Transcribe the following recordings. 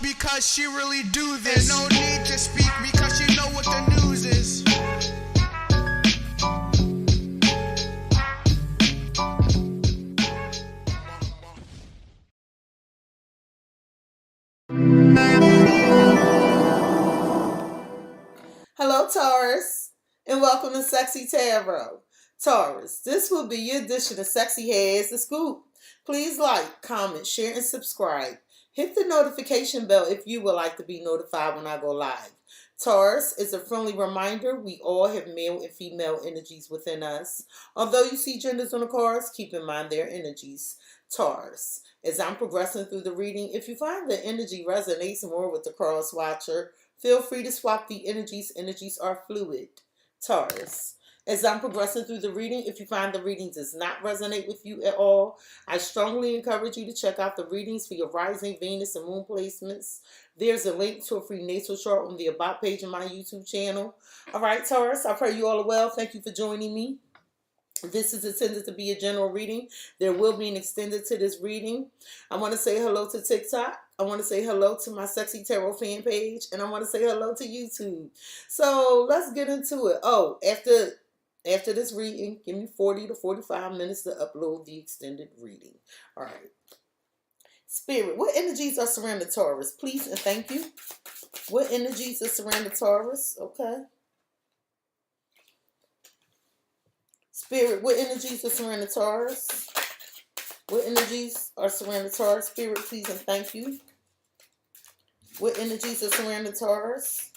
because she really do this. No need to speak because she know what the news is. Hello, Taurus, and welcome to CexxiTarot. Taurus, this will be your edition of Cexxi Has the Scoop. Please like, comment, share, and subscribe. Hit the notification bell if you would like to be notified when I go live. Taurus is a friendly reminder we all have male and female energies within us. Although you see genders on the cards, keep in mind their energies. Taurus, as I'm progressing through the reading, if you find the energy resonates more with the cross watcher, feel free to swap the energies. Energies are fluid. Taurus, as I'm progressing through the reading, if you find the reading does not resonate with you at all, I strongly encourage you to check out the readings for your rising Venus and moon placements. There's a link to a free natal chart on the About page of my YouTube channel. All right, Taurus, I pray you all are well. Thank you for joining me. This is intended to be a general reading. There will be an extended to this reading. I want to say hello to TikTok. I want to say hello to my CexxiTarot fan page. And I want to say hello to YouTube. So let's get into it. Oh, after this reading, give me 40 to 45 minutes to upload the extended reading. All right. Spirit, what energies are surrounding Taurus? Please and thank you. What energies are surrounding Taurus? Okay. Spirit, what energies are surrounding Taurus? What energies are surrounding Taurus? Spirit, please and thank you. What energies are surrounding Taurus?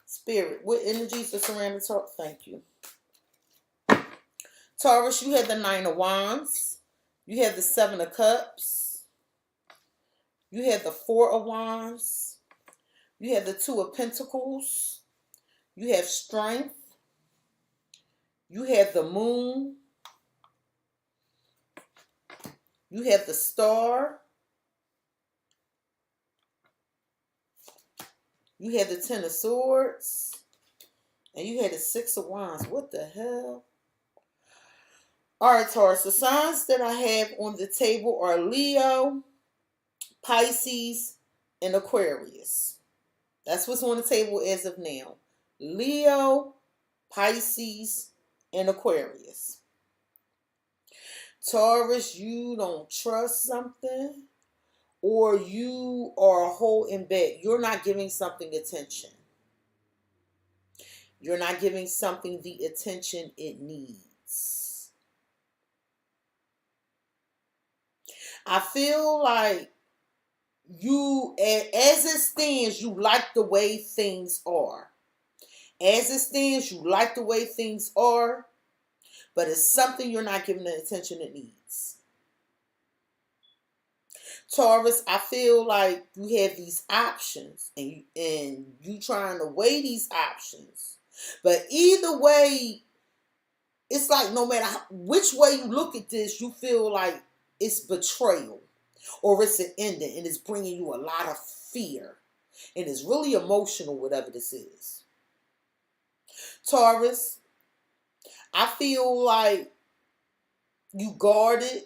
Spirit, what energies are surrounding Taurus? Thank you. Taurus, you have the Nine of Wands. You have the Seven of Cups. You have the Four of Wands. You have the Two of Pentacles. You have Strength. You have the Moon. You have the Star. You have the Ten of Swords. And you have the Six of Wands. What the hell? Alright, Taurus. The signs that I have on the table are Leo, Pisces, and Aquarius. That's what's on the table as of now. Leo, Pisces, and Aquarius. Taurus, you don't trust something, or you are holding back. You're not giving something attention. You're not giving something the attention it needs. I feel like you, as it stands, you like the way things are. As it stands, you like the way things are, but it's something you're not giving the attention it needs. Taurus, I feel like you have these options, and you trying to weigh these options. But either way, it's like no matter which way you look at this, you feel like it's betrayal or it's an ending, and it's bringing you a lot of fear. And it's really emotional, whatever this is. Taurus, I feel like you guarded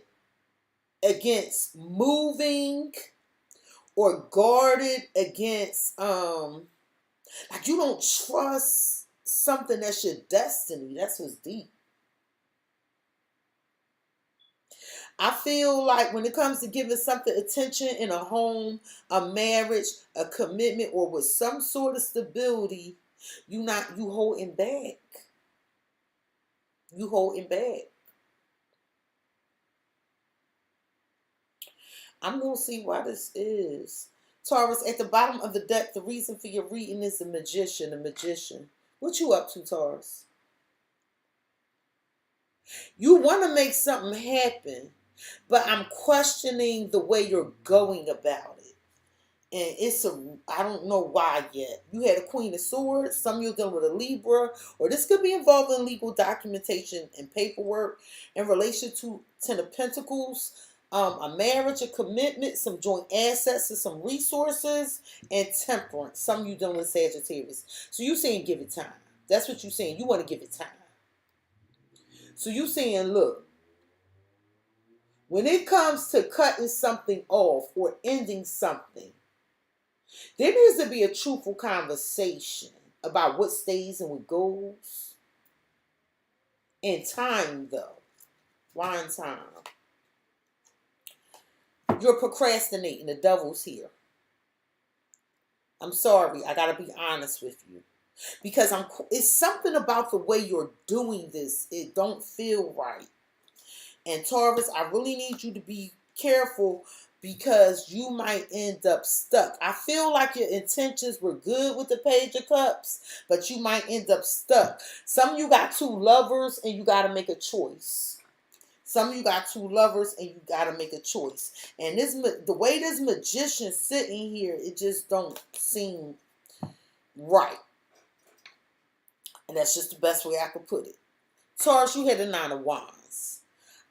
against moving or guarded against, like you don't trust something that's your destiny. That's what's deep. I feel like when it comes to giving something attention in a home, a marriage, a commitment, or with some sort of stability, you holding back. You holding back. I'm going to see why this is. Taurus, at the bottom of the deck, the reason for your reading is the Magician. The Magician. What you up to, Taurus? You want to make something happen, but I'm questioning the way you're going about it. And I don't know why yet. You had a Queen of Swords. Some of you are dealing with a Libra. Or this could be involved in legal documentation and paperwork in relation to Ten of Pentacles. A marriage, a commitment, some joint assets, and some resources, and temperance. Some of you dealing with Sagittarius. So you saying give it time. That's what you're saying. You want to give it time. So you saying, look, When it comes to cutting something off or ending something, there needs to be a truthful conversation about what stays and what goes. In time, though. Why in time? You're procrastinating. The devil's here. I'm sorry. I got to be honest with you. Because it's something about the way you're doing this. It don't feel right. And Taurus, I really need you to be careful because you might end up stuck. I feel like your intentions were good with the Page of Cups, but you might end up stuck. Some of you got two lovers and you got to make a choice. Some of you got two lovers and you got to make a choice. And the way this magician's sitting here, it just don't seem right. And that's just the best way I could put it. Taurus, you had the Nine of Wands.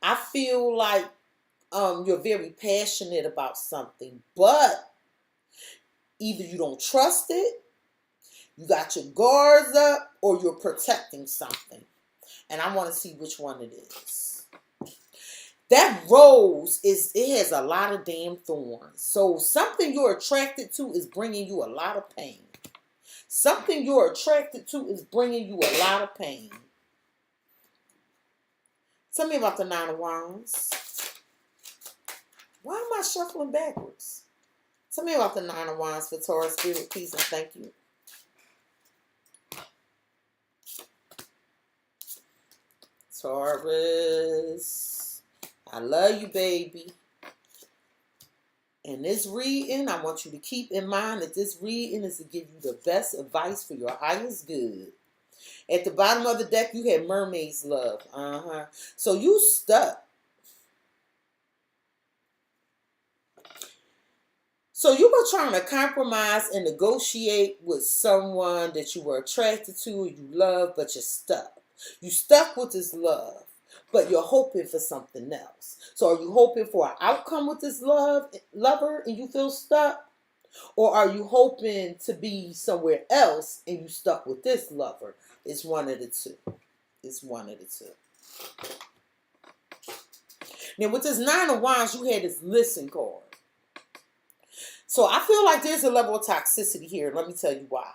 I feel like you're very passionate about something, but either you don't trust it, you got your guards up, or you're protecting something. And I want to see which one it is. That rose, it has a lot of damn thorns. So something you're attracted to is bringing you a lot of pain. Something you're attracted to is bringing you a lot of pain. Tell me about the Nine of Wands. Why am I shuffling backwards? Tell me about the Nine of Wands for Taurus, Spirit, peace, and thank you. Taurus, I love you, baby. And this reading, I want you to keep in mind that this reading is to give you the best advice for your highest good. At the bottom of the deck, you had Mermaid's Love. So you stuck. So you were trying to compromise and negotiate with someone that you were attracted to or you love, but you're stuck. You stuck with this love, but you're hoping for something else. So are you hoping for an outcome with this lover and you feel stuck? Or are you hoping to be somewhere else and you stuck with this lover? It's one of the two. It's one of the two. Now with this Nine of Wands, you had this listen card. So I feel like there's a level of toxicity here. Let me tell you why.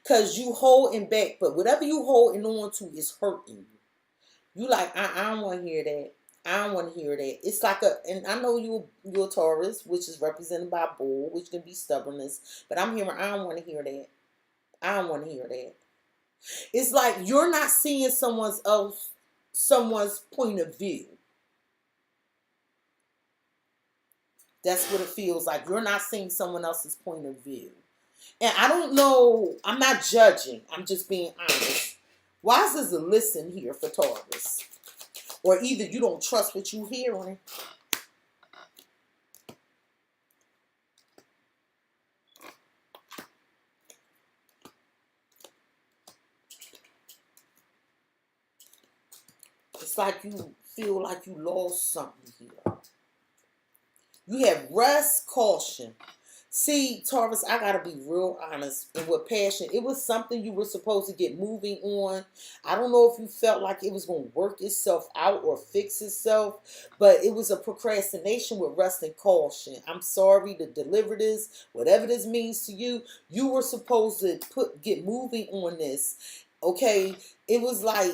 Because you holding back, but whatever you holding on to is hurting you. You like, I don't want to hear that. I don't want to hear that. It's like and I know you're a Taurus, which is represented by a bull, which can be stubbornness. But I'm hearing, I don't want to hear that. I don't want to hear that. It's like you're not seeing someone's point of view. That's what it feels like. You're not seeing someone else's point of view. And I don't know. I'm not judging. I'm just being honest. Why is this a listen here for Taurus? Or either you don't trust what you're hearing. It's like you feel like you lost something here. You have rest, caution. See, Taurus, I got to be real honest. And with passion, it was something you were supposed to get moving on. I don't know if you felt like it was going to work itself out or fix itself, but it was a procrastination with rest and caution. I'm sorry to deliver this. Whatever this means to you, you were supposed to get moving on this. Okay? It was like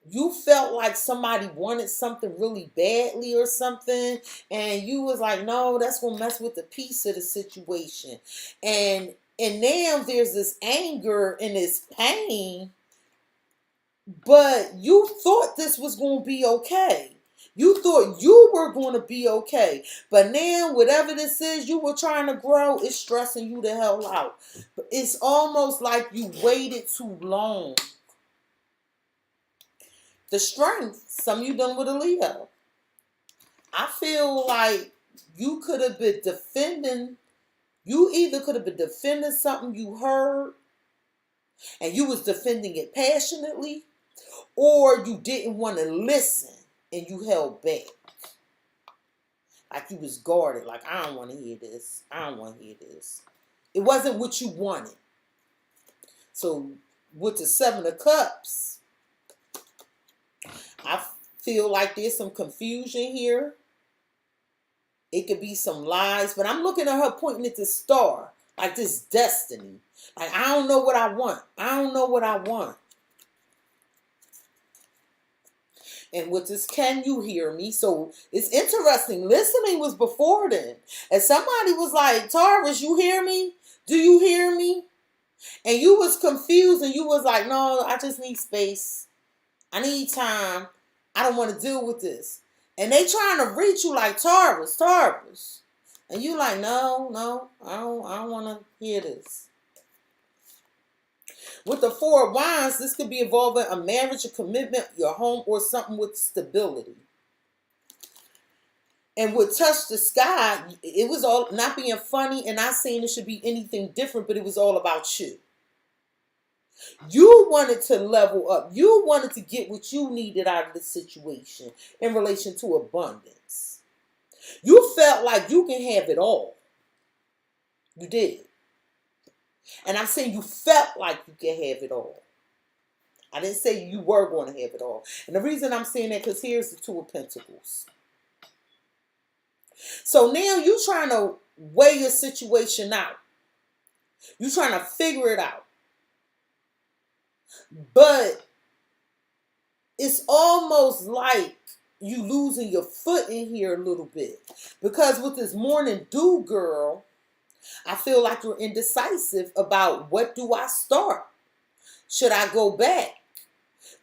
you felt like somebody wanted something really badly or something, and you was like, no, that's gonna mess with the peace of the situation. And now there's this anger and this pain, but you thought this was gonna be okay. You thought you were going to be okay. But now, whatever this is you were trying to grow, it's stressing you the hell out. It's almost like you waited too long. The Strength, some of you done with a Leo. I feel like you could have been defending, you either could have been defending something you heard and you was defending it passionately, or you didn't want to listen and you held back. Like you was guarded, like I don't want to hear this. I don't want to hear this. It wasn't what you wanted. So with the Seven of Cups, I feel like there's some confusion here. It could be some lies, but I'm looking at her pointing at the star, like this destiny. Like, I don't know what I want. I don't know what I want. And with this, can you hear me? So it's interesting. Listening was before then. And somebody was like, Taurus, you hear me? Do you hear me? And you was confused and you was like, no, I just need space. I need time. I don't want to deal with this. And they trying to reach you like, Taurus, Taurus. And you like, no, I don't want to hear this. With the Four of Wands, this could be involving a marriage, a commitment, your home, or something with stability. And with Touch the Sky, it was all not being funny and not saying it should be anything different, but it was all about you. You wanted to level up. You wanted to get what you needed out of the situation in relation to abundance. You felt like you can have it all. You did. And I'm saying you felt like you could have it all. I didn't say you were going to have it all. And the reason I'm saying that, because here's the Two of Pentacles. So now you're trying to weigh your situation out. You're trying to figure it out. But it's almost like you losing your foot in here a little bit. Because with this morning dew, girl, I feel like you're indecisive about, what do I start? Should I go back?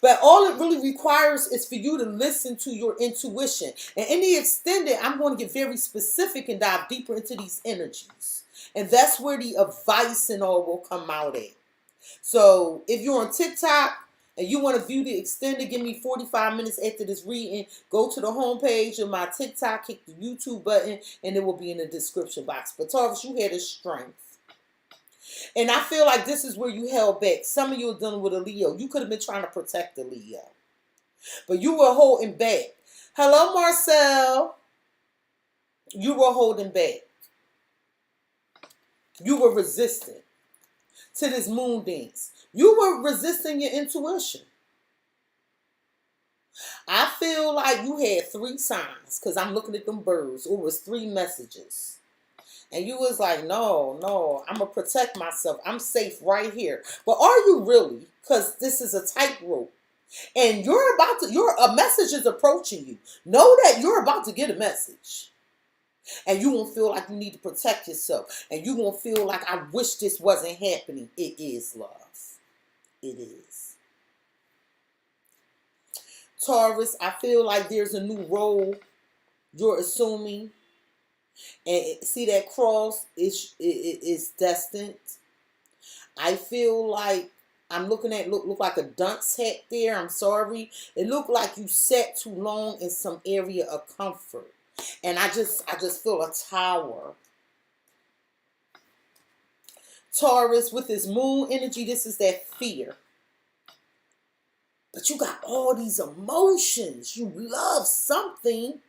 But all it really requires is for you to listen to your intuition. And in the extended, I'm going to get very specific and dive deeper into these energies. And that's where the advice and all will come out at. So if you're on TikTok and you want to view the extended, give me 45 minutes after this reading. Go to the homepage of my TikTok, click the YouTube button, and it will be in the description box. But Taurus, you had a strength. And I feel like this is where you held back. Some of you are dealing with a Leo. You could have been trying to protect the Leo. But you were holding back. Hello, Marcel. You were holding back. You were resistant to this moon dance. You were resisting your intuition. I feel like you had 3 signs, because I'm looking at them birds. It was 3 messages. And you was like, no, I'm going to protect myself. I'm safe right here. But are you really? Because this is a tightrope. And a message is approaching you. Know that you're about to get a message. And you won't feel like you need to protect yourself. And you won't feel like, I wish this wasn't happening. It is, love. It is. Taurus, I feel like there's a new role you're assuming. And see that cross is destined. I feel like I'm looking at look like a dunce hat there. I'm sorry. It looked like you sat too long in some area of comfort. And I just feel a tower. Taurus, with this moon energy, this is that fear. But you got all these emotions. You love something,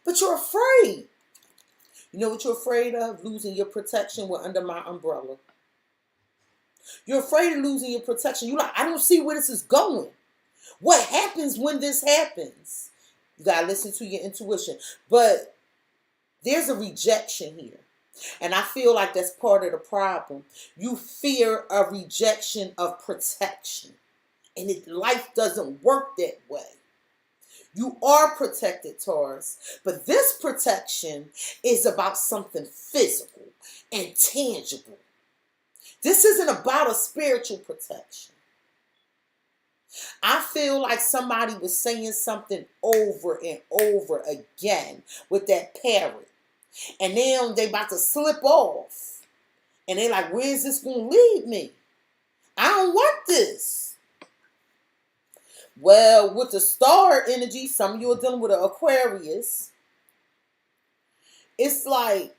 but you're afraid. You know what you're afraid of? Losing your protection. We're under my umbrella. You're afraid of losing your protection. You're like, I don't see where this is going. What happens when this happens? You got to listen to your intuition. But there's a rejection here. And I feel like that's part of the problem. You fear a rejection of protection. And life doesn't work that way. You are protected, Taurus, but this protection is about something physical and tangible. This isn't about a spiritual protection. I feel like somebody was saying something over and over again with that parrot. And now they about to slip off. And they're like, where's this going to lead me? I don't want this. Well, with the star energy, some of you are dealing with an Aquarius. It's like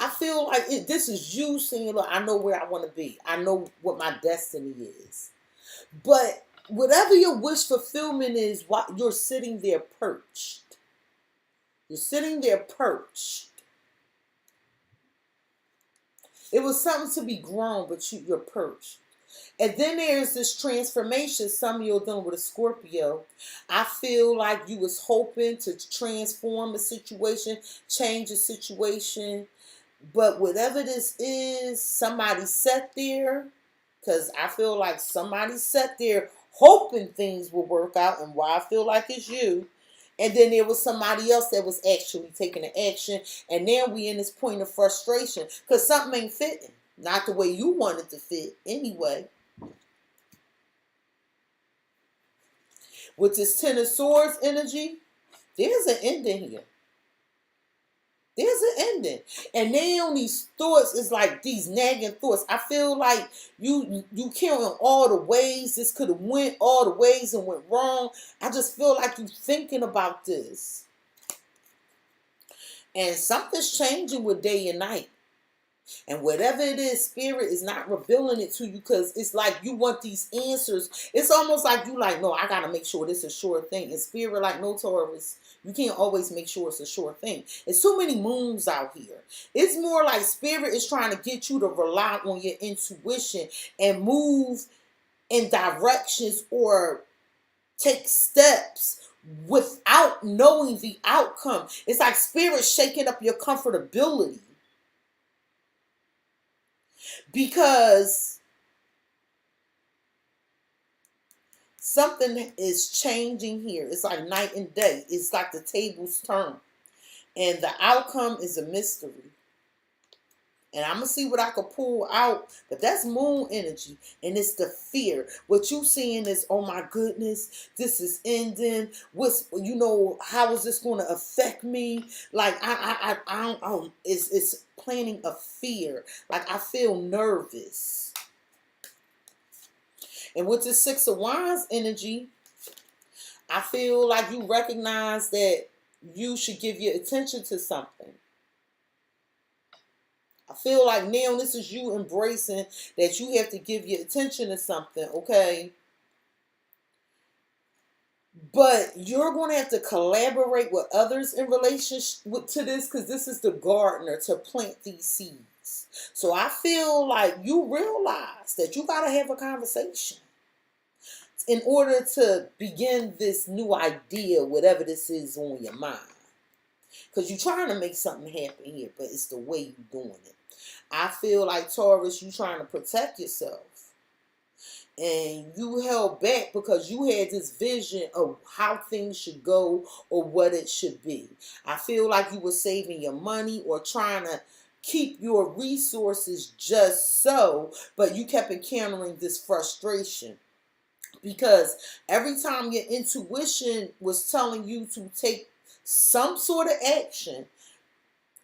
I feel like this is you saying, look, I know where I want to be. I know what my destiny is. But whatever your wish fulfillment is, you're sitting there perched. You're sitting there perched. It was something to be grown, but you're perched. And then there's this transformation. Some of you are dealing with a Scorpio. I feel like you was hoping to transform a situation, change a situation. But whatever this is, somebody sat there. Because I feel like somebody sat there hoping things will work out. And why I feel like it's you. And then there was somebody else that was actually taking the action. And now we in this point of frustration. Because something ain't fitting. Not the way you want it to fit anyway. With this Ten of Swords energy, there's an ending here. There's an ending. And now these thoughts is like these nagging thoughts. I feel like you counting all the ways this could have went, all the ways and went wrong. I just feel like you thinking about this. And something's changing with day and night. And whatever it is, Spirit is not revealing it to you because it's like you want these answers. It's almost like you like, no, I got to make sure this is a sure thing. And Spirit like, no, Taurus, you can't always make sure it's a sure thing. It's too many moons out here. It's more like Spirit is trying to get you to rely on your intuition and move in directions or take steps without knowing the outcome. It's like Spirit shaking up your comfortability. Because something is changing here. It's like night and day. It's like the tables turn. And the outcome is a mystery. And I'm going to see what I can pull out. But that's moon energy. And it's the fear. What you seeing is, oh my goodness, this is ending. How is this going to affect me? Like, I don't, it's planning a fear. Like, I feel nervous. And with the Six of Wands energy, I feel like you recognize that you should give your attention to something. I feel like now this is you embracing that you have to give your attention to something, okay? But you're going to have to collaborate with others in relationship to this because this is the gardener to plant these seeds. So I feel like you realize that you got to have a conversation in order to begin this new idea, whatever this is on your mind. Because you're trying to make something happen here, but it's the way you're doing it. I feel like, Taurus, you trying to protect yourself. And you held back because you had this vision of how things should go or what it should be. I feel like you were saving your money or trying to keep your resources just so, but you kept encountering this frustration. Because every time your intuition was telling you to take some sort of action,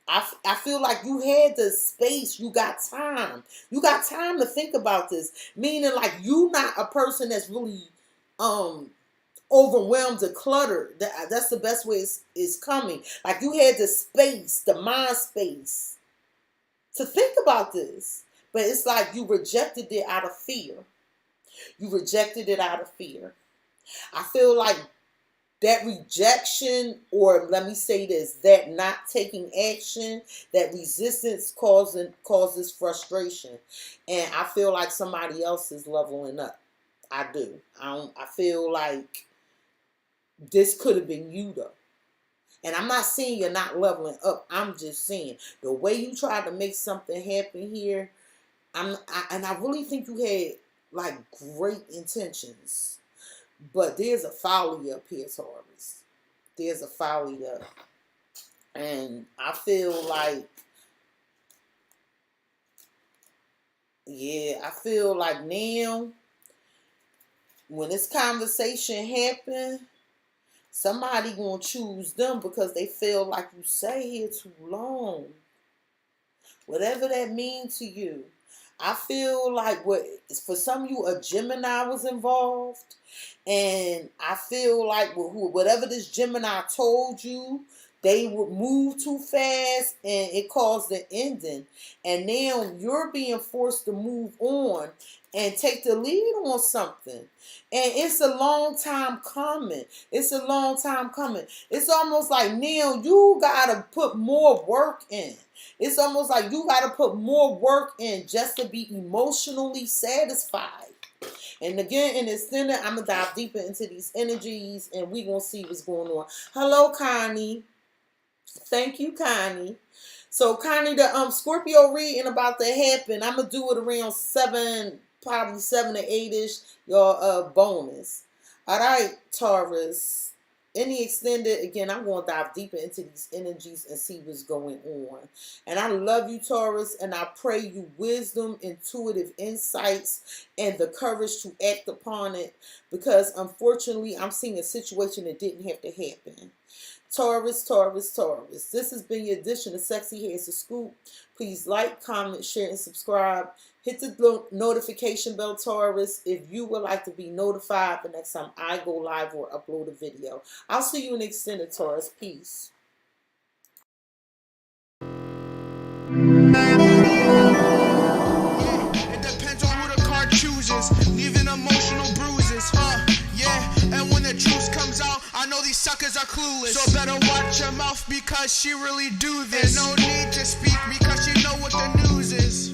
I feel like you had the space. You got time. You got time to think about this. Meaning like you not a person that's really overwhelmed or cluttered. That's the best way it's coming. Like you had the space, the mind space to think about this. But it's like you rejected it out of fear. You rejected it out of fear. I feel like that rejection, or let me say this, that not taking action, that resistance causes frustration. And I feel like somebody else is leveling up. I do. I feel like this could have been you though. And I'm not saying you're not leveling up. I'm just saying the way you tried to make something happen here, and I really think you had like great intentions. But there's a folly up here, Taurus. There's a folly up. And I feel like, I feel like now, when this conversation happen, somebody gonna choose them because they feel like you stay here too long. Whatever that means to you. I feel like for some of you, a Gemini was involved. And I feel like whatever this Gemini told you, they would move too fast and it caused the ending. And now you're being forced to move on and take the lead on something. And it's a long time coming. It's a long time coming. It's almost like now you gotta put more work in. It's almost like you gotta put more work in just to be emotionally satisfied. And again, in this dinner, I'm going to dive deeper into these energies and we're going to see what's going on. Hello, Connie. Thank you, Connie. So, Connie, the Scorpio reading about to happen. I'm going to do it around 7, probably 7 to 8-ish, your bonus. All right, Taurus. Any extended, again, I'm going to dive deeper into these energies and see what's going on. And I love you, Taurus, and I pray you wisdom, intuitive insights, and the courage to act upon it, because unfortunately, I'm seeing a situation that didn't have to happen. Taurus, Taurus, Taurus. This has been your edition of Cexxi Has the Scoop. Please like, comment, share, and subscribe. Hit the notification bell, Taurus, if you would like to be notified the next time I go live or upload a video. I'll see you in extended, Taurus. Peace. It depends on who the card chooses, leaving emotional bruises, yeah. And when the truth comes out, I know these suckers are clueless. So better watch your mouth because she really do this. And no need to speak because you know what the news is.